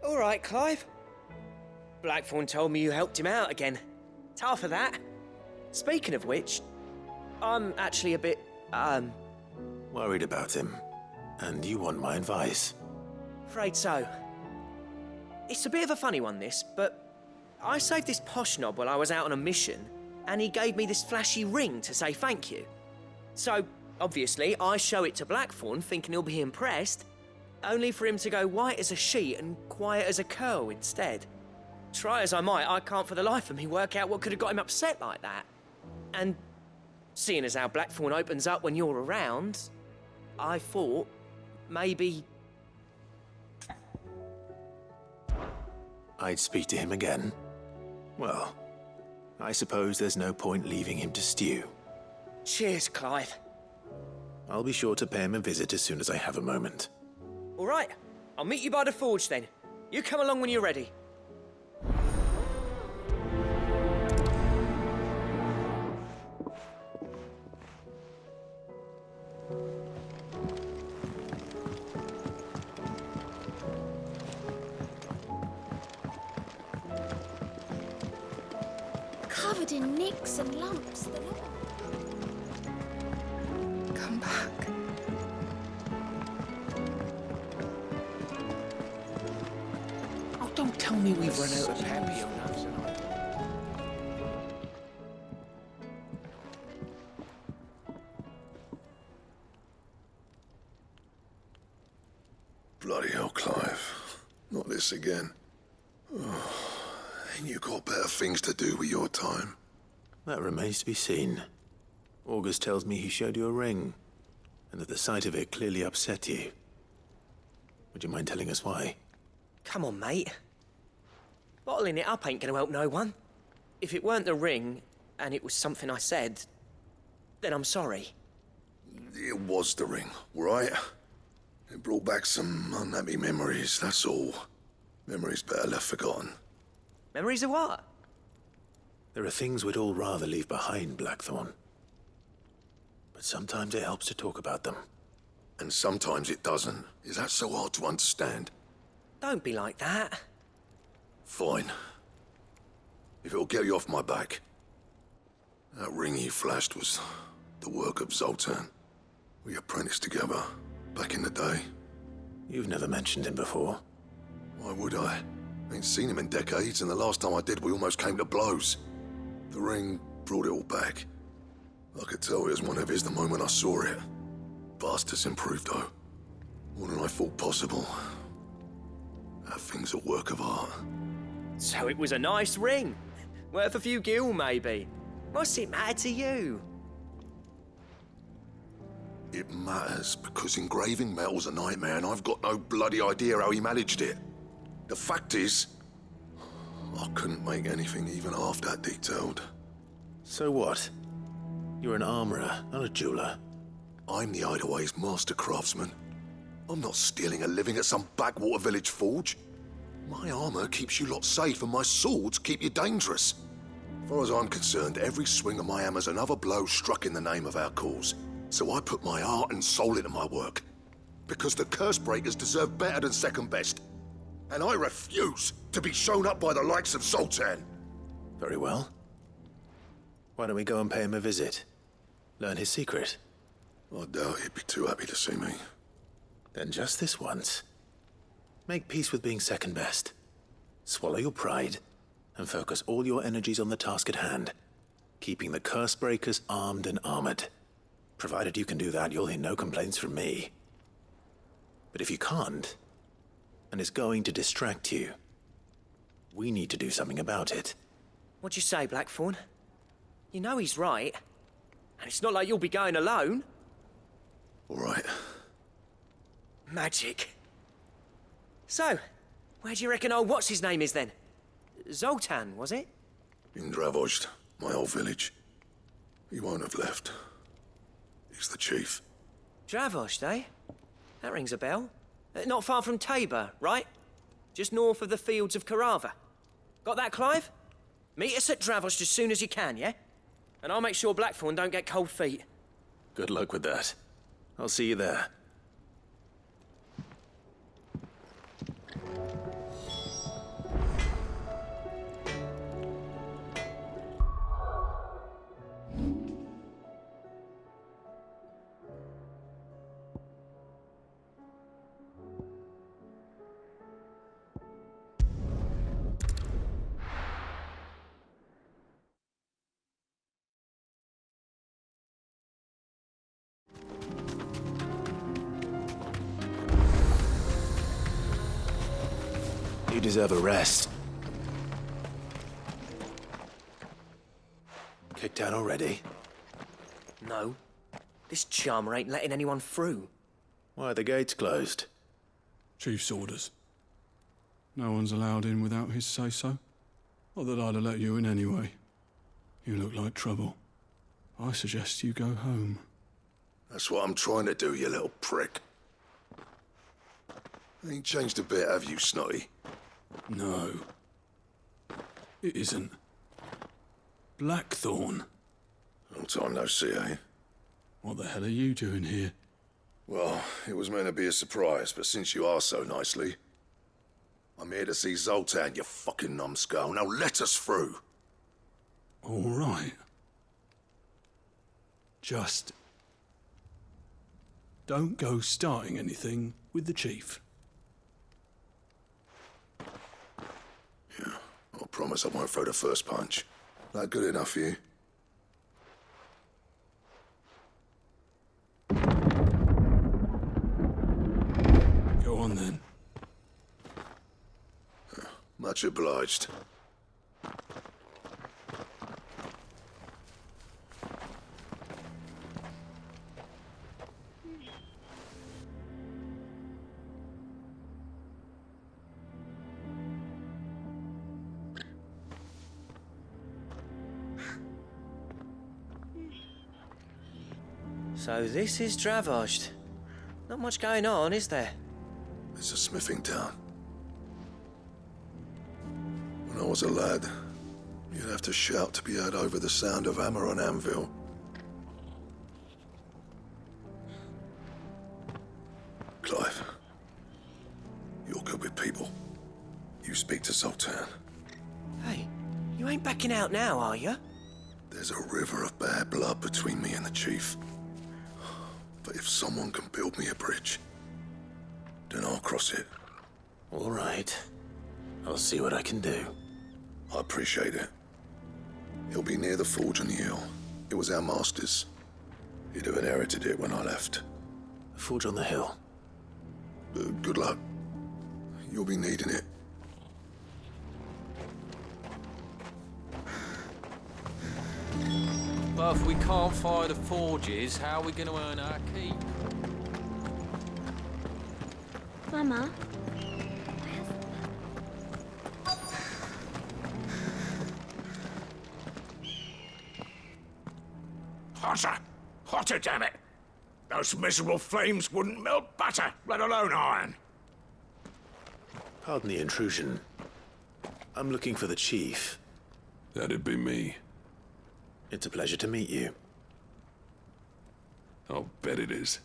All right, Clive. Blackthorne told me you helped him out again. Tough for that. Speaking of which, I'm actually a bit, Worried about him. And you want my advice? afraid so. It's a bit of a funny one, this, but I saved this posh knob while I was out on a mission, and he gave me this flashy ring to say thank you. So, obviously, I show it to Blackthorne, thinking he'll be impressed, only for him to go white as a sheet and quiet as a curl instead. Try as I might, I can't for the life of me work out what could have got him upset like that. And seeing as how Blackthorne opens up when you're around, I thought maybe... I'd speak to him again. Well, I suppose there's no point leaving him to stew. Cheers, Clive. I'll be sure to pay him a visit as soon as I have a moment. All right, I'll meet you by the forge then. You come along when you're ready. Covered in nicks and lumps. Come back. Oh, don't tell me we've run out of Papio nuts. Bloody hell, Clive. Not this again. Ain't you got better things to do with your time? That remains to be seen. August tells me he showed you a ring, and that the sight of it clearly upset you. Would you mind telling us why? Come on, mate. Bottling it up ain't gonna help no one. If it weren't the ring, and it was something I said, then I'm sorry. It was the ring, right? It brought back some unhappy memories, that's all. Memories better left forgotten. Memories of what? There are things we'd all rather leave behind, Blackthorne. But sometimes it helps to talk about them. And sometimes it doesn't. Is that so hard to understand? Don't be like that. Fine. If it'll get you off my back. That ring you flashed was the work of Zoltan. We apprenticed together, back in the day. You've never mentioned him before. Why would I? Ain't seen him in decades, and the last time I did, we almost came to blows. The ring brought it all back. I could tell it was one of his the moment I saw it. Bastard's improved, though. More than I thought possible. That thing's a work of art. So it was a nice ring. Worth a few gil, maybe. What's it matter to you? It matters because engraving metal's a nightmare, and I've got no bloody idea how he managed it. The fact is, I couldn't make anything even half that detailed. So what? You're an armorer, not a jeweler. I'm the Hideaway's master craftsman. I'm not stealing a living at some backwater village forge. My armor keeps you lot safe, and my swords keep you dangerous. As far as I'm concerned, every swing of my hammer's another blow struck in the name of our cause. So I put my heart and soul into my work. Because the curse breakers deserve better than second best. And I refuse to be shown up by the likes of Zoltan. Very well. Why don't we go and pay him a visit? Learn his secret. I doubt he'd be too happy to see me. Then just this once. Make peace with being second best. Swallow your pride, and focus all your energies on the task at hand. Keeping the curse breakers armed and armored. Provided you can do that, you'll hear no complaints from me. But if you can't, and it's going to distract you, we need to do something about it. What'd you say, Blackthorne? You know he's right. And it's not like you'll be going alone. All right. Magic. So, where do you reckon old what's-his-name is then? Zoltan, was it? In Dravozd, my old village. He won't have left. He's the chief. Dravozd, eh? That rings a bell. Not far from Tabor, right? Just north of the fields of Carava. Got that, Clive? Meet us at Dravozd as soon as you can, yeah? And I'll make sure Blackthorne don't get cold feet. Good luck with that. I'll see you there. You deserve a rest. Kicked out already? No. This charmer ain't letting anyone through. Why are the gates closed? Chief's orders. No one's allowed in without his say-so. Not that I'd have let you in anyway. You look like trouble. I suggest you go home. That's what I'm trying to do, you little prick. Ain't changed a bit, have you, Snotty? No. It isn't. Blackthorne. Long time no see, eh? What the hell are you doing here? Well, it was meant to be a surprise, but since you asked so nicely, I'm here to see Zoltan, you fucking numbskull. Now let us through. All right. Just don't go starting anything with the chief. Yeah, I promise I won't throw the first punch. That good enough for you? Go on then. Much obliged. So this is Dravozd. Not much going on, is there? It's a smithing town. When I was a lad, you'd have to shout to be heard over the sound of hammer on anvil. Clive, you're good with people. You speak to Zoltan. Hey, you ain't backing out now, are you? There's a river of bad blood between me and the chief. But if someone can build me a bridge, then I'll cross it. All right. I'll see what I can do. I appreciate it. It'll be near the forge on the hill. It was our master's. He'd have inherited it when I left. The forge on the hill. Good luck. You'll be needing it. But if we can't fire the forges, how are we going to earn our keep? Mama, Hotter! Hotter, damn it! Those miserable flames wouldn't melt butter, let alone iron. Pardon the intrusion. I'm looking for the chief. That'd be me. It's a pleasure to meet you. I'll bet it is.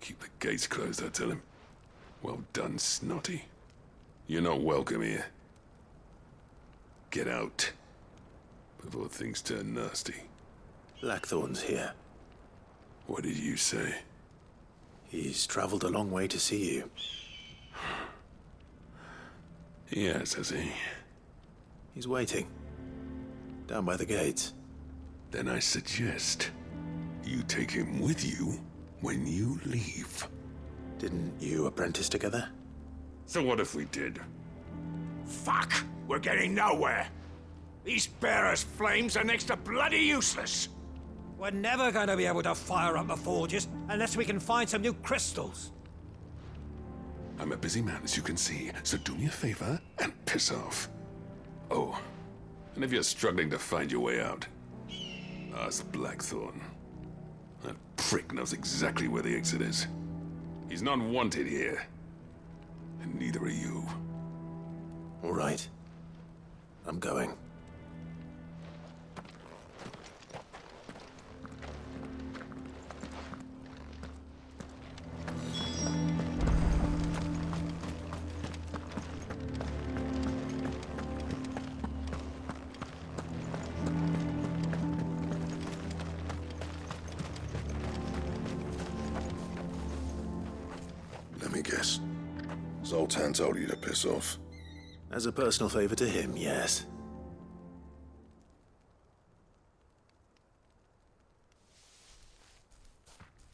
Keep the gates closed, I tell him. Well done, Snotty. You're not welcome here. Get out. Before things turn nasty. Blackthorne's here. What did you say? He's traveled a long way to see you. Yes, has he? He's waiting. Down by the gates. Then I suggest you take him with you when you leave. Didn't you apprentice together? So what if we did? Fuck! We're getting nowhere! These bearers' flames are next to bloody useless! We're never going to be able to fire up the forges unless we can find some new crystals. I'm a busy man, as you can see, so do me a favor and piss off. Oh, and if you're struggling to find your way out, ask Blackthorne. That prick knows exactly where the exit is. He's not wanted here, and neither are you. All right. I'm going. Let me guess. Zoltan told you to piss off. As a personal favor to him, yes.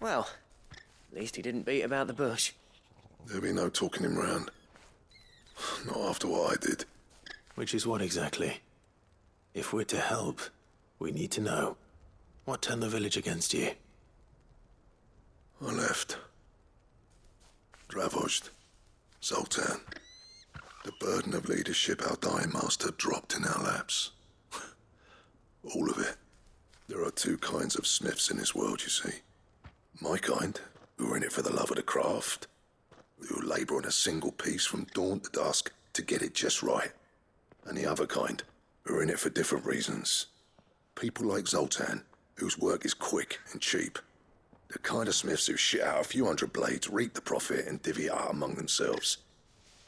Well, at least he didn't beat about the bush. There'll be no talking him round. Not after what I did. Which is what exactly? If we're to help, we need to know. What turned the village against you? I left. Dravozd. Zoltan. The burden of leadership our dying master dropped in our laps. All of it. There are two kinds of smiths in this world, you see. My kind, who are in it for the love of the craft, who labour on a single piece from dawn to dusk to get it just right. And the other kind, who are in it for different reasons. People like Zoltan, whose work is quick and cheap. The kind of smiths who shit out a few hundred blades, reap the profit, and divvy it out among themselves.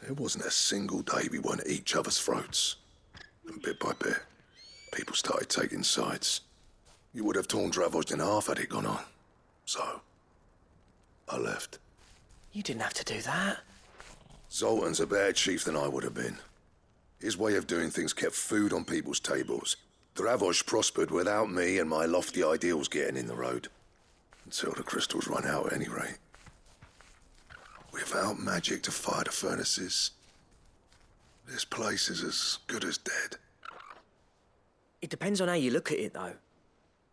There wasn't a single day we weren't at each other's throats. And bit by bit, people started taking sides. You would have torn Dravozd in half had it gone on. So, I left. You didn't have to do that. Zoltan's a better chief than I would have been. His way of doing things kept food on people's tables. Dravozd prospered without me and my lofty ideals getting in the road. Until the crystals run out at any rate. Without magic to fire the furnaces, this place is as good as dead. It depends on how you look at it, though.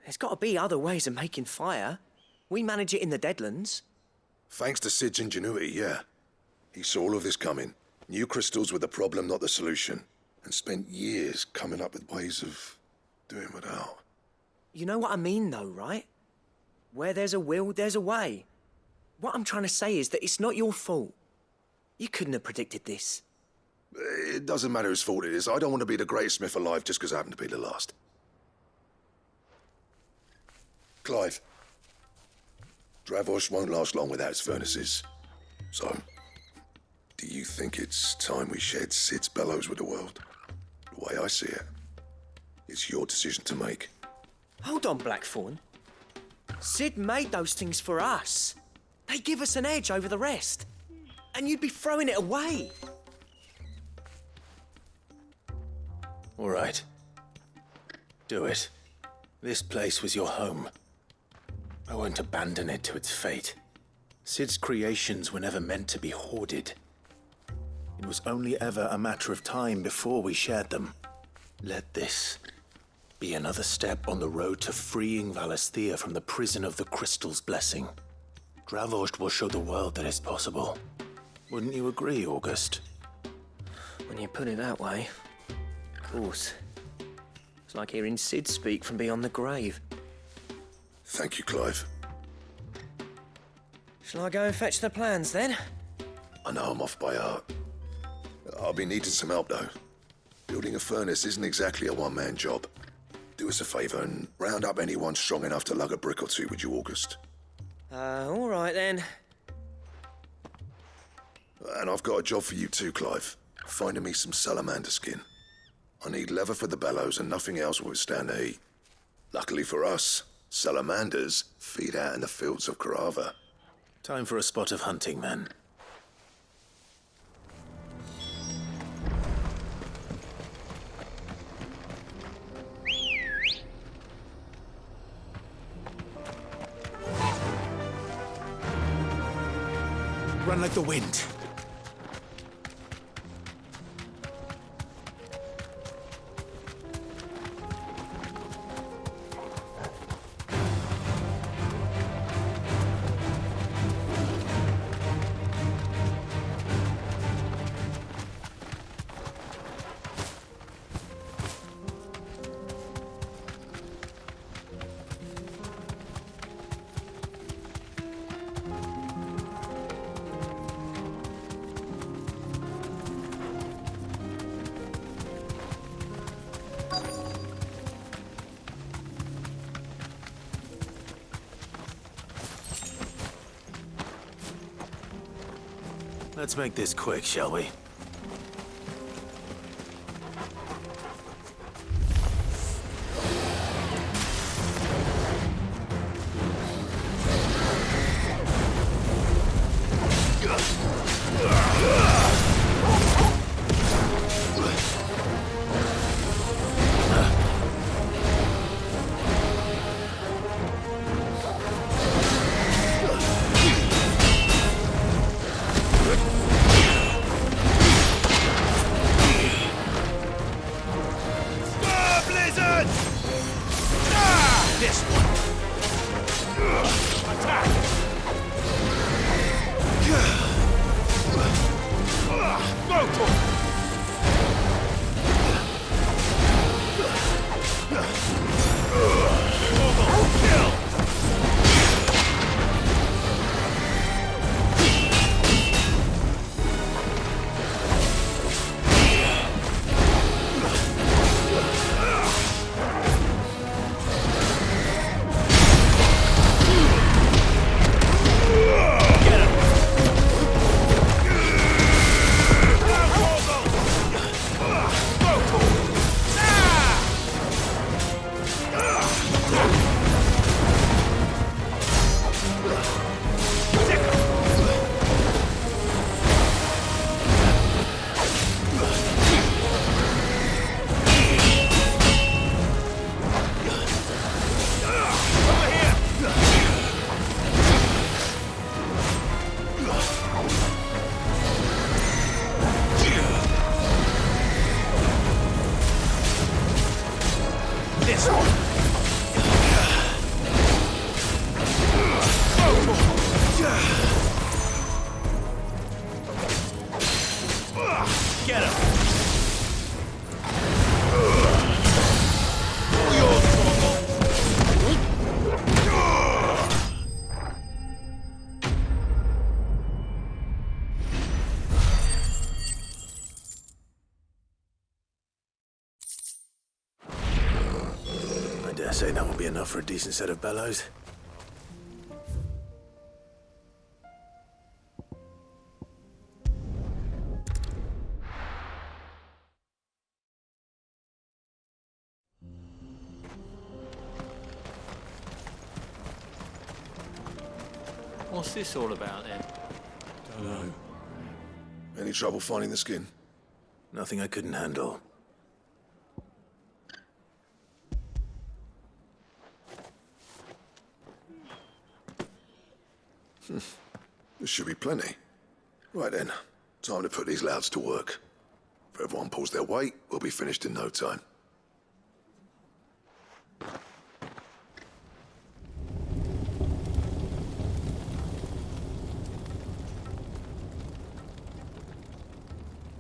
There's got to be other ways of making fire. We manage it in the Deadlands. Thanks to Sid's ingenuity, yeah. He saw all of this coming. Knew crystals were the problem, not the solution. And spent years coming up with ways of doing without. You know what I mean, though, right? Where there's a will, there's a way. What I'm trying to say is that it's not your fault. You couldn't have predicted this. It doesn't matter whose fault it is. I don't want to be the greatest smith alive just because I happen to be the last. Clive. Dravozd won't last long without its furnaces. So, do you think it's time we shared Sid's bellows with the world? The way I see it, it's your decision to make. Hold on, Blackthorne. Sid made those things for us. They give us an edge over the rest. And you'd be throwing it away. All right. Do it. This place was your home. I won't abandon it to its fate. Sid's creations were never meant to be hoarded. It was only ever a matter of time before we shared them. Let this be another step on the road to freeing Valisthea from the prison of the Crystal's blessing. Dravozd will show the world that it's possible. Wouldn't you agree, August? When you put it that way, of course. It's like hearing Sid speak from beyond the grave. Thank you, Clive. Shall I go and fetch the plans, then? I know I'm off by heart. I'll be needing some help, though. Building a furnace isn't exactly a one-man job. Do us a favour and round up anyone strong enough to lug a brick or two, would you, August? All right, then. And I've got a job for you too, Clive. Finding me some salamander skin. I need leather for the bellows and nothing else will withstand the heat. Luckily for us, salamanders feed out in the fields of Carava. Time for a spot of hunting, then. Run like the wind. Let's make this quick, shall we? I dare say that will be enough for a decent set of bellows. What's this all about then? Don't know. Any trouble finding the skin? Nothing I couldn't handle. This should be plenty. Right then, time to put these louds to work. If everyone pulls their weight, we'll be finished in no time.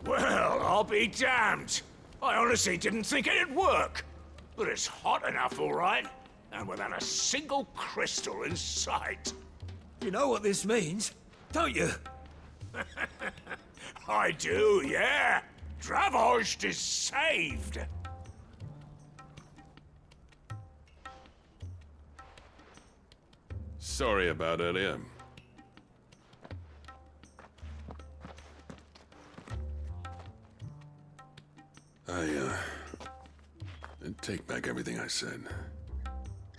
Well, I'll be damned. I honestly didn't think it'd work. But it's hot enough, all right. And without a single crystal in sight. You know what this means, don't you? I do, yeah. Dravozd is saved. Sorry about earlier. I take back everything I said.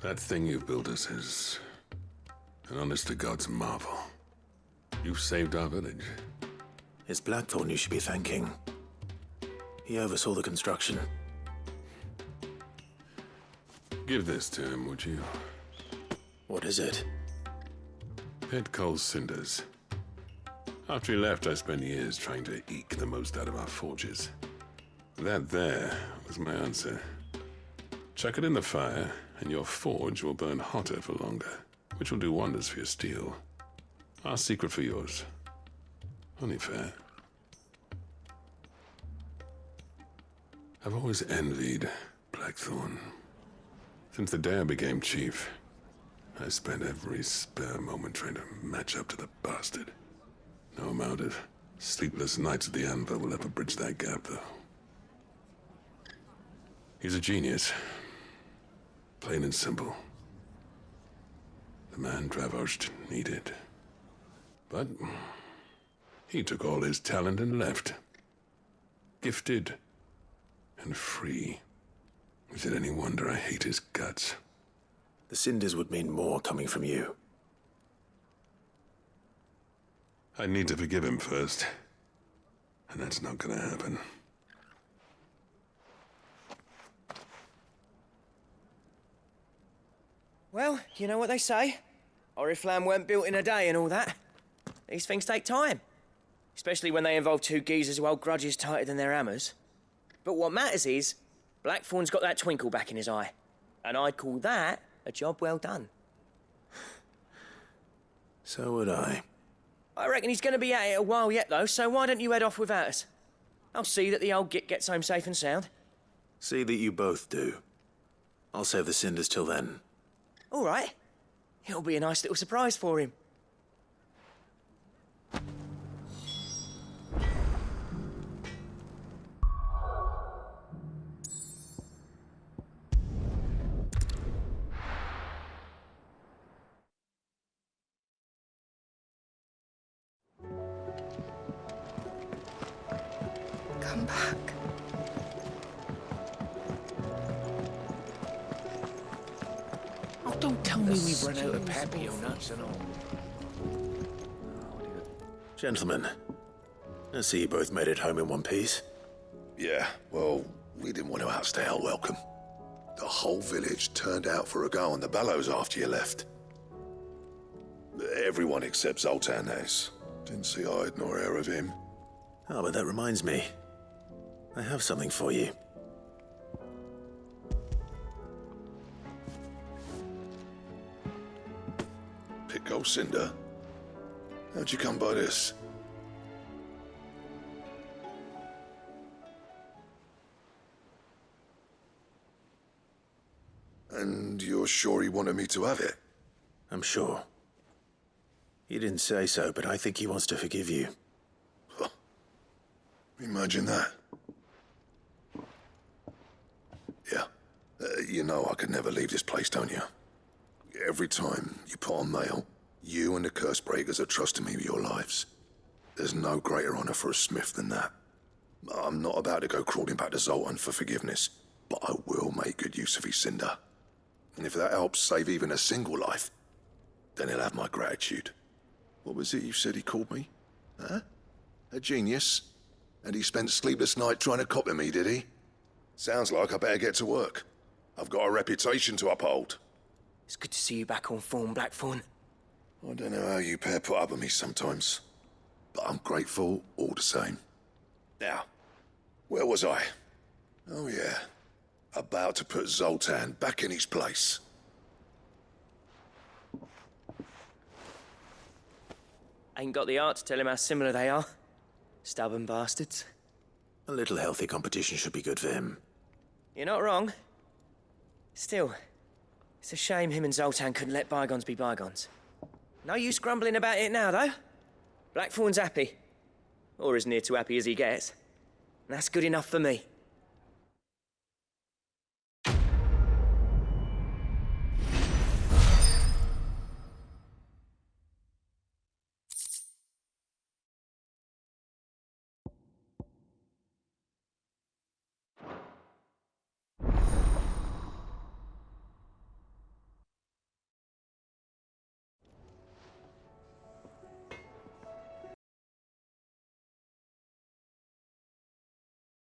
That thing you built us is an honest-to-God's marvel. You saved our village. It's Blackthorne you should be thanking. He oversaw the construction. Give this to him, would you? What is it? Pit coal cinders. After he left, I spent years trying to eke the most out of our forges. That there was my answer. Chuck it in the fire, and your forge will burn hotter for longer, which will do wonders for your steel. Our secret for yours. Only fair. I've always envied Blackthorne. Since the day I became chief, I spent every spare moment trying to match up to the bastard. No amount of sleepless nights at the anvil will ever bridge that gap, though. He's a genius. Plain and simple. The man Dravozd needed. But he took all his talent and left. Gifted and free. Is it any wonder I hate his guts? The cinders would mean more coming from you. I need to forgive him first. And that's not gonna happen. Well, you know what they say. Oriflamme weren't built in a day and all that. These things take time. Especially when they involve two geezers who hold grudges tighter than their hammers. But what matters is, Blackthorne's got that twinkle back in his eye. And I'd call that a job well done. So would I. I reckon he's going to be at it a while yet, though, so why don't you head off without us? I'll see that the old git gets home safe and sound. See that you both do. I'll save the cinders till then. All right. It'll be a nice little surprise for him. Come back. Oh, don't tell me we've run out of peppy or nuts and all. Gentlemen, I see you both made it home in one piece. Yeah, well, we didn't want to outstay our welcome. The whole village turned out for a go on the bellows after you left. Everyone except Zoltan has. Didn't see hide nor hair of him. Oh, but that reminds me. I have something for you. Pico Cinder? How'd you come by this? And you're sure he wanted me to have it? I'm sure. He didn't say so, but I think he wants to forgive you. Huh. Imagine that. Yeah. You know I could never leave this place, don't you? Every time you put on mail, you and the curse breakers are trusting me with your lives. There's no greater honor for a smith than that. I'm not about to go crawling back to Zoltan for forgiveness, but I will make good use of his cinder. And if that helps save even a single life, then he'll have my gratitude. What was it you said he called me? Huh? A genius? And he spent sleepless night trying to copy me, did he? Sounds like I better get to work. I've got a reputation to uphold. It's good to see you back on form, Blackthorne. I don't know how you pair put up with me sometimes, but I'm grateful all the same. Now, where was I? Oh yeah, about to put Zoltan back in his place. Ain't got the art to tell him how similar they are. Stubborn bastards. A little healthy competition should be good for him. You're not wrong. Still, it's a shame him and Zoltan couldn't let bygones be bygones. No use grumbling about it now, though. Blackthorne's happy. Or as near to happy as he gets. And that's good enough for me.